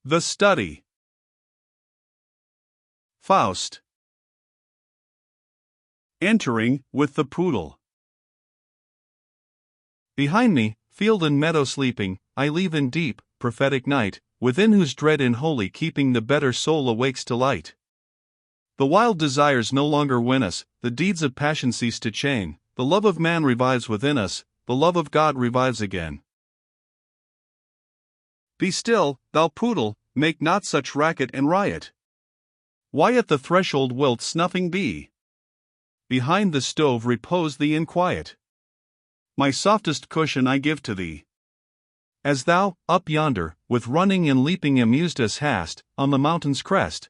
The study. Faust. Entering with the poodle. Behind me, field and meadow sleeping, I leave in deep, prophetic night, within whose dread in holy keeping the better soul awakes to light. The wild desires no longer win us, the deeds of passion cease to chain, the love of man revives within us, the love of God revives again. Be still, thou poodle, make not such racket and riot. Why at the threshold wilt snuffing be? Behind the stove repose thee in quiet. My softest cushion I give to thee. As thou, up yonder, with running and leaping amused us hast, on the mountain's crest.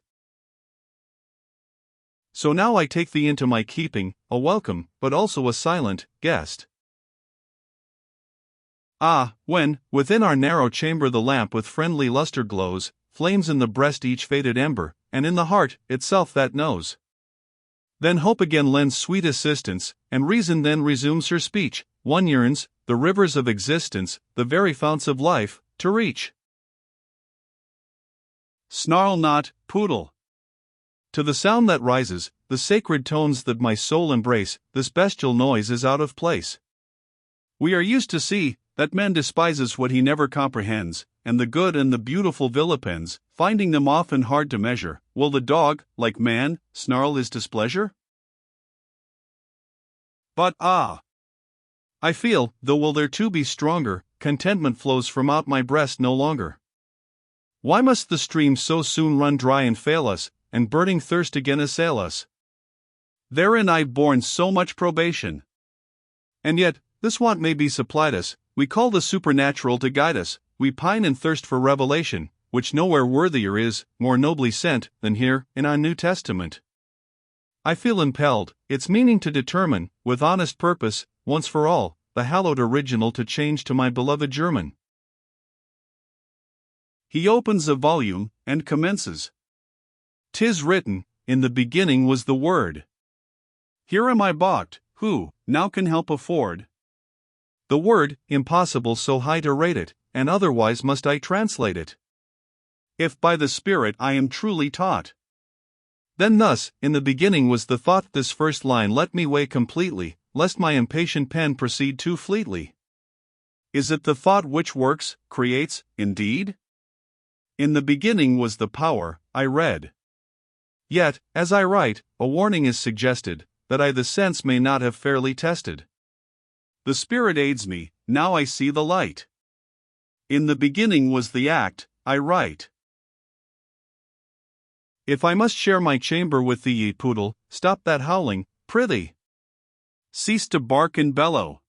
So now I take thee into my keeping, a welcome, but also a silent, guest. Ah, when, within our narrow chamber the lamp with friendly lustre glows, flames in the breast each faded ember, and in the heart, itself that knows. Then hope again lends sweet assistance, and reason then resumes her speech, one yearns, the rivers of existence, the very founts of life, to reach. Snarl not, poodle. To the sound that rises, the sacred tones that my soul embrace, this bestial noise is out of place. We are used to see that man despises what he never comprehends, and the good and the beautiful vilipends, finding them often hard to measure. Will the dog, like man, snarl his displeasure? But I feel, though will there too be stronger, contentment flows from out my breast no longer. Why must the stream so soon run dry and fail us, and burning thirst again assail us? Therein I've borne so much probation. And yet, this want may be supplied us, we call the supernatural to guide us, we pine and thirst for revelation, which nowhere worthier is, more nobly sent, than here, in our New Testament. I feel impelled, its meaning to determine, with honest purpose, once for all, the hallowed original to change to my beloved German. He opens a volume, and commences. 'Tis written, in the beginning was the Word. Here am I balked, who, now can help afford? The word, impossible so high to rate it, and otherwise must I translate it. If by the Spirit I am truly taught. Then thus, in the beginning was the thought. This first line let me weigh completely, lest my impatient pen proceed too fleetly. Is it the thought which works, creates, indeed? In the beginning was the power, I read. Yet, as I write, a warning is suggested, that I the sense may not have fairly tested. The Spirit aids me, now I see the light. In the beginning was the act, I write. If I must share my chamber with thee, ye poodle, stop that howling, prithee. Cease to bark and bellow.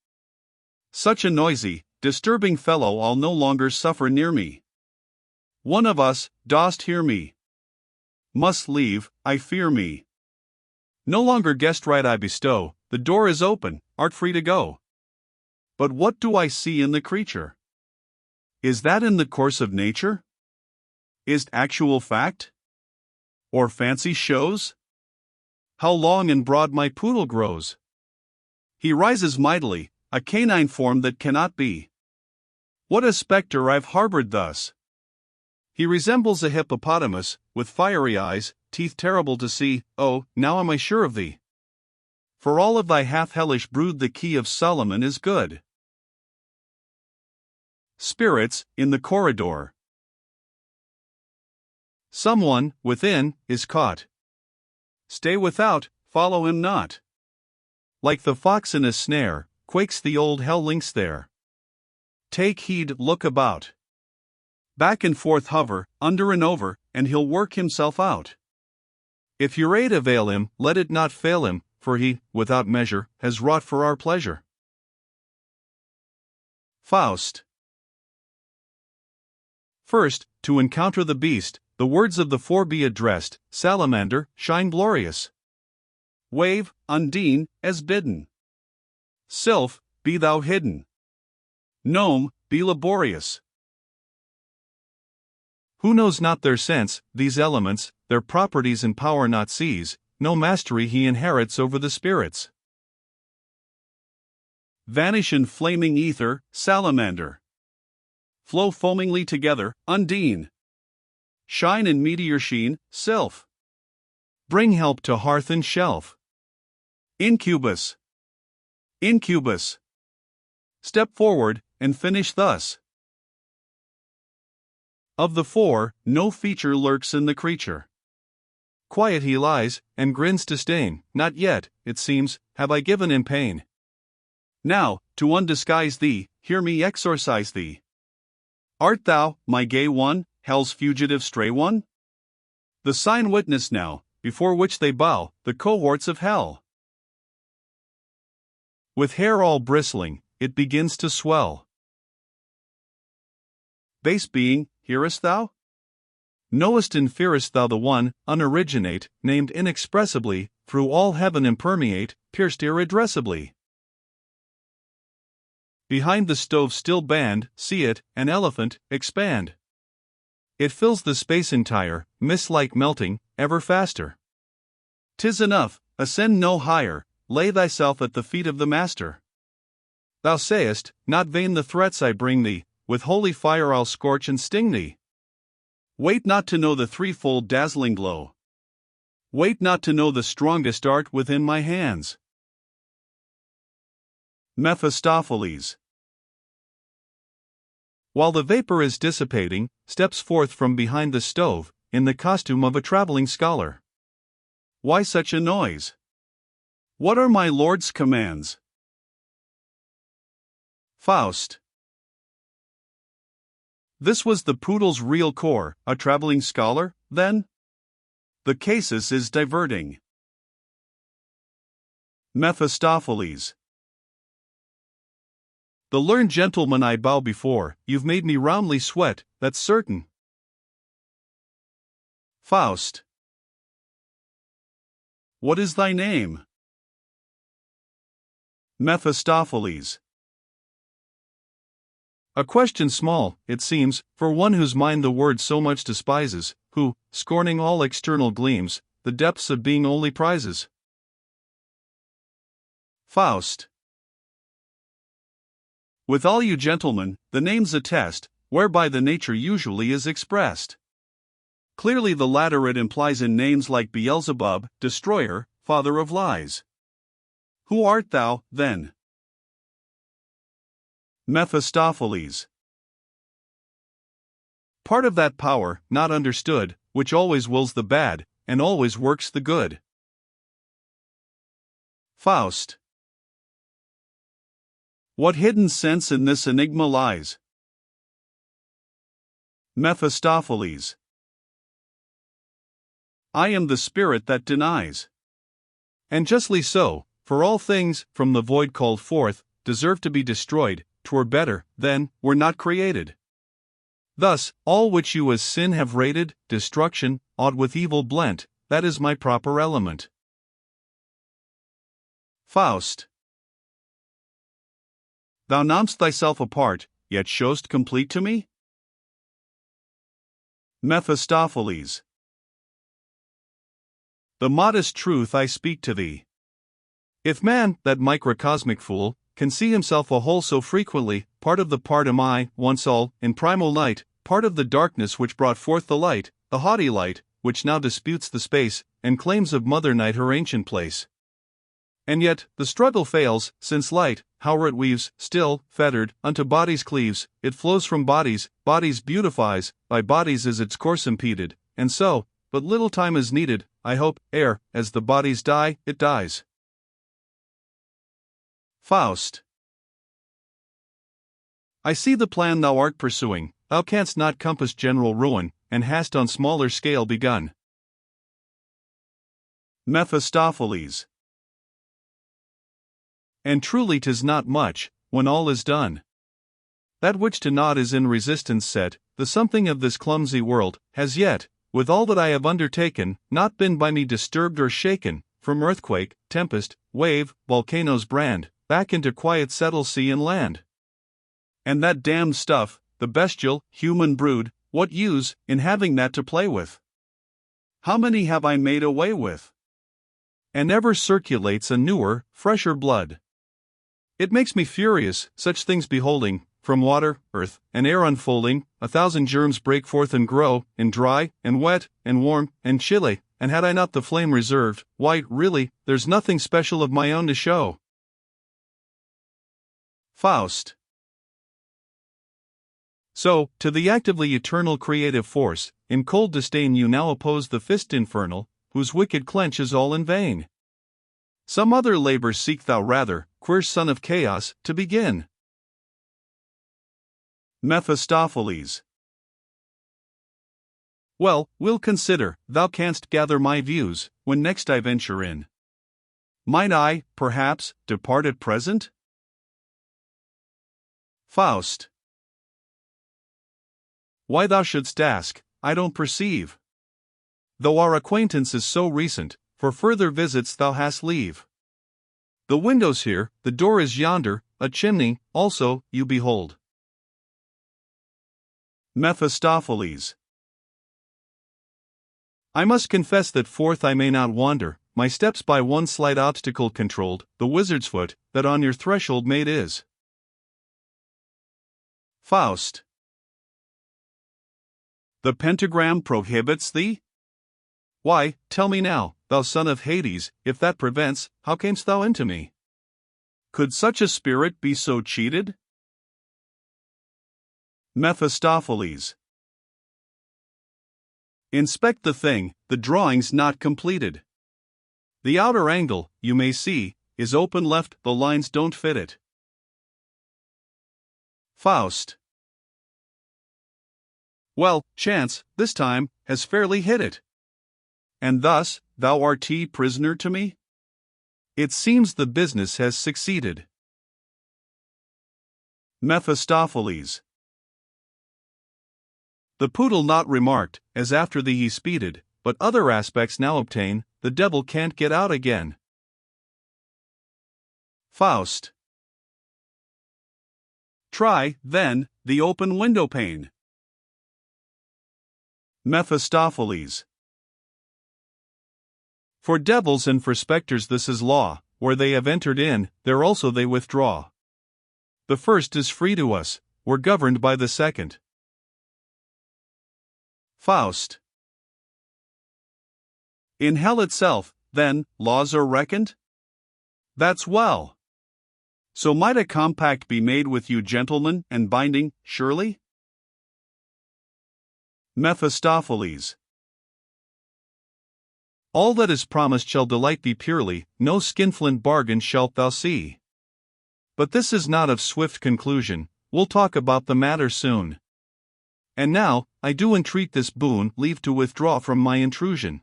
Such a noisy, disturbing fellow I'll no longer suffer near me. One of us, dost hear me? Must leave, I fear me. No longer guest right I bestow, the door is open, art free to go. But what do I see in the creature? Is that in the course of nature? Is't actual fact? Or fancy shows? How long and broad my poodle grows! He rises mightily, a canine form that cannot be. What a spectre I've harbored thus! He resembles a hippopotamus, with fiery eyes, teeth terrible to see. Oh, now am I sure of thee. For all of thy half-hellish brood the key of Solomon is good. Spirits, in the corridor. Someone, within, is caught. Stay without, follow him not. Like the fox in a snare, quakes the old hell lynx there. Take heed, look about. Back and forth hover, under and over, and he'll work himself out. If your aid avail him, let it not fail him, for he, without measure, has wrought for our pleasure. Faust. First, to encounter the beast, the words of the four be addressed. Salamander, shine glorious. Wave, Undine, as bidden. Sylph, be thou hidden. Gnome, be laborious. Who knows not their sense, these elements, their properties and power not sees, no mastery he inherits over the spirits. Vanish in flaming ether, salamander. Flow foamingly together, Undine. shine in meteor sheen, self. Bring help to hearth and shelf. Incubus. Incubus. Step forward, and finish thus. Of the four, no feature lurks in the creature. Quiet he lies, and grins disdain. Not yet, it seems, have I given him pain. Now, to undisguise thee, hear me exorcise thee. Art thou, my gay one, hell's fugitive stray one? The sign witness now, before which they bow, the cohorts of hell. With hair all bristling, it begins to swell. Base being, hearest thou? Knowest and fearest thou the one, unoriginate, named inexpressibly, through all heaven impermeate, pierced irredressibly? Behind the stove still band, see it, an elephant, expand. It fills the space entire, mist-like melting, ever faster. 'Tis enough, ascend no higher, lay thyself at the feet of the Master. Thou sayest, not vain the threats I bring thee, with holy fire I'll scorch and sting thee. Wait not to know the threefold dazzling glow. Wait not to know the strongest art within my hands. Mephistopheles. While the vapor is dissipating, steps forth from behind the stove, in the costume of a traveling scholar. Why such a noise? What are my lord's commands? Faust. This was the poodle's real core, a traveling scholar, then? The casus is diverting. Mephistopheles. The learned gentleman I bow before, you've made me roundly sweat, that's certain. Faust. What is thy name? Mephistopheles. A question small, it seems, for one whose mind the word so much despises, who, scorning all external gleams, the depths of being only prizes. Faust. With all you gentlemen, the names attest, whereby the nature usually is expressed. Clearly the latter it implies in names like Beelzebub, destroyer, father of lies. Who art thou, then? Mephistopheles. Part of that power, not understood, which always wills the bad, and always works the good. Faust. What hidden sense in this enigma lies? Mephistopheles. I am the spirit that denies. And justly so, for all things, from the void called forth, deserve to be destroyed. 'Twere better, then, were not created. Thus, all which you as sin have rated, destruction, odd with evil blent, that is my proper element. Faust. Thou numbst thyself apart, yet show'st complete to me? Mephistopheles. The modest truth I speak to thee. If man, that microcosmic fool, can see himself a whole so frequently, part of the part am I, once all, in primal night, part of the darkness which brought forth the light, the haughty light, which now disputes the space, and claims of Mother Night her ancient place. And yet, the struggle fails, since light, howe'er it weaves, still, fettered, unto bodies cleaves, it flows from bodies, bodies beautifies, by bodies is its course impeded, and so, but little time is needed, I hope, ere, as the bodies die, it dies. Faust. I see the plan thou art pursuing, thou canst not compass general ruin, and hast on smaller scale begun. Mephistopheles. And truly 'tis not much, when all is done. That which to naught is in resistance set, the something of this clumsy world, has yet, with all that I have undertaken, not been by me disturbed or shaken, from earthquake, tempest, wave, volcano's brand, back into quiet settle sea and land. And that damned stuff, the bestial, human brood, what use, in having that to play with? How many have I made away with? And ever circulates a newer, fresher blood. It makes me furious, such things beholding, from water, earth, and air unfolding, 1,000 germs break forth and grow, in dry, and wet, and warm, and chilly, and had I not the flame reserved, why, really, there's nothing special of my own to show. Faust. So, to the actively eternal creative force, in cold disdain you now oppose the fist infernal, whose wicked clench is all in vain. Some other labor seek thou rather, queer son of chaos, to begin. Mephistopheles. Well, we'll consider, thou canst gather my views, when next I venture in. Might I, perhaps, depart at present? Faust. Why thou shouldst ask, I don't perceive. Though our acquaintance is so recent, for further visits thou hast leave. The window's here, the door is yonder, a chimney, also, you behold. Mephistopheles. I must confess that forth I may not wander, my steps by one slight obstacle controlled, the wizard's foot, that on your threshold made is. Faust. The pentagram prohibits thee? Why, tell me now, thou son of Hades, if that prevents, how camest thou into me? Could such a spirit be so cheated? Mephistopheles. Inspect the thing, the drawing's not completed. The outer angle, you may see, is open left, the lines don't fit it. Faust. Well, chance, this time, has fairly hit it. And thus, thou art prisoner to me? It seems the business has succeeded. Mephistopheles. The poodle not remarked, as after thee he speeded, but other aspects now obtain, the devil can't get out again. Faust. Try, then, the open window pane. Mephistopheles. For devils and for spectres this is law, where they have entered in, there also they withdraw. The first is free to us, we're governed by the second. Faust. In hell itself, then, laws are reckoned? That's well. So might a compact be made with you gentlemen, and binding, surely? Mephistopheles. All that is promised shall delight thee purely, no skinflint bargain shalt thou see. But this is not of swift conclusion, we'll talk about the matter soon. And now, I do entreat this boon leave to withdraw from my intrusion.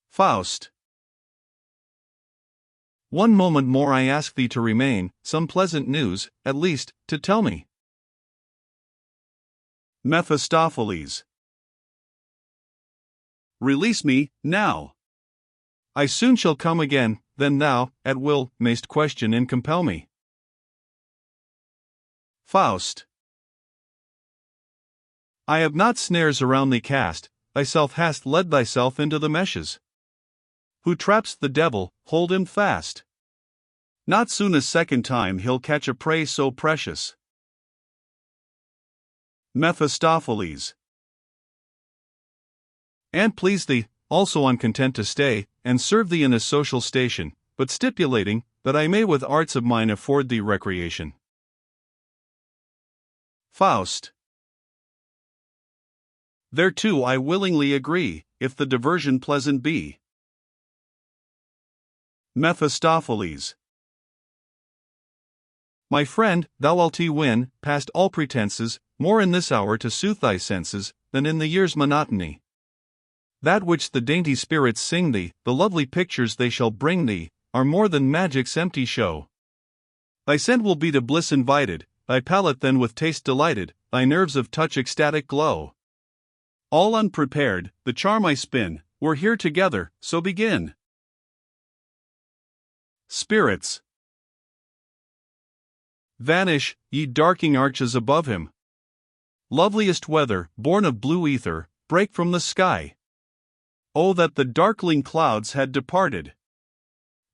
Faust. One moment more I ask thee to remain, some pleasant news, at least, to tell me. Mephistopheles. Release me, now. I soon shall come again, then thou, at will, mayst question and compel me. Faust. I have not snares around thee cast, thyself hast led thyself into the meshes. Who traps the devil, hold him fast. Not soon a second time he'll catch a prey so precious. Mephistopheles. And please thee, also I'm content to stay, and serve thee in a social station, but stipulating, that I may with arts of mine afford thee recreation. Faust. Thereto I willingly agree, if the diversion pleasant be. Mephistopheles. My friend, thou wilt win, past all pretenses, more in this hour to soothe thy senses, than in the year's monotony. That which the dainty spirits sing thee, the lovely pictures they shall bring thee, are more than magic's empty show. Thy scent will be to bliss invited, thy palate then with taste delighted, thy nerves of touch ecstatic glow. All unprepared, the charm I spin, we're here together, so begin. Spirits. Vanish, ye darking arches above him. Loveliest weather, born of blue ether, break from the sky. Oh, that the darkling clouds had departed.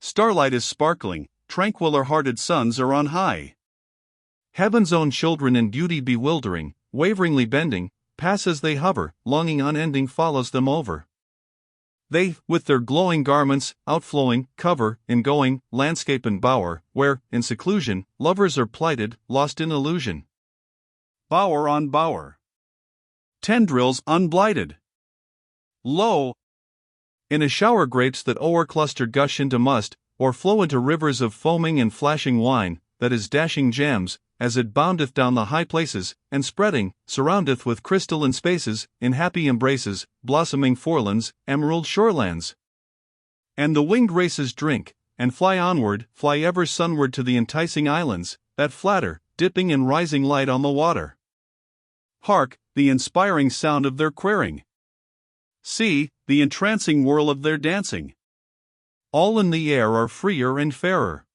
Starlight is sparkling, tranquiler-hearted suns are on high. heaven's own children in beauty bewildering, waveringly bending, pass as they hover, longing unending follows them over. They, with their glowing garments, outflowing, cover, in going, landscape and bower, where, in seclusion, lovers are plighted, lost in illusion. Bower on bower. Tendrils unblighted. Lo! In a shower grapes that o'er cluster gush into must, or flow into rivers of foaming and flashing wine, that is dashing gems, as it boundeth down the high places, and spreading, surroundeth with crystalline spaces, in happy embraces, blossoming forelands, emerald shorelands. And the winged races drink, and fly onward, fly ever sunward to the enticing islands, that flatter, dipping in rising light on the water. Hark, the inspiring sound of their queering. See, the entrancing whirl of their dancing. All in the air are freer and fairer.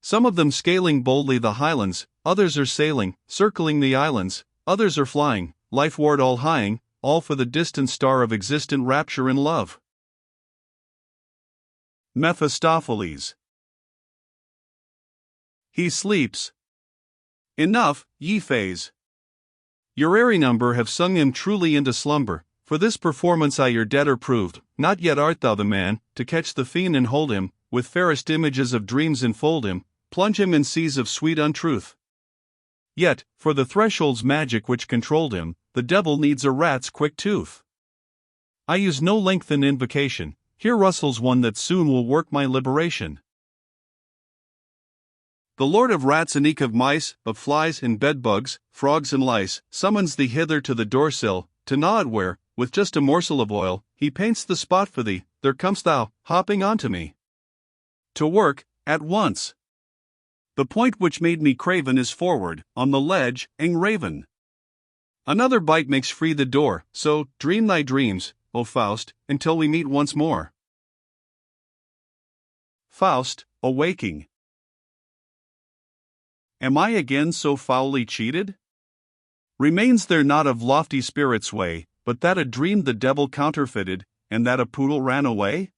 Some of them scaling boldly the highlands, others are sailing, circling the islands, others are flying, lifeward all highing, all for the distant star of existent rapture and love. Mephistopheles. He sleeps. Enough, ye fays. Your airy number have sung him truly into slumber. For this performance I your debtor proved. Not yet art thou the man, to catch the fiend and hold him, with fairest images of dreams enfold him, plunge him in seas of sweet untruth. Yet, for the threshold's magic which controlled him, the devil needs a rat's quick tooth. I use no lengthened invocation, here rustles one that soon will work my liberation. The lord of rats and eke of mice, of flies and bedbugs, frogs and lice, summons thee hither to the doorsill, to gnaw it where, with just a morsel of oil, he paints the spot for thee. There comest thou, hopping onto me. To work, at once. The point which made me craven is forward, on the ledge, engraven. Another bite makes free the door, so, dream thy dreams, O Faust, until we meet once more. Faust, awaking. Am I again so foully cheated? Remains there not of lofty spirit sway, but that a dream the devil counterfeited, and that a poodle ran away?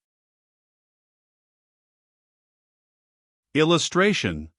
Illustration.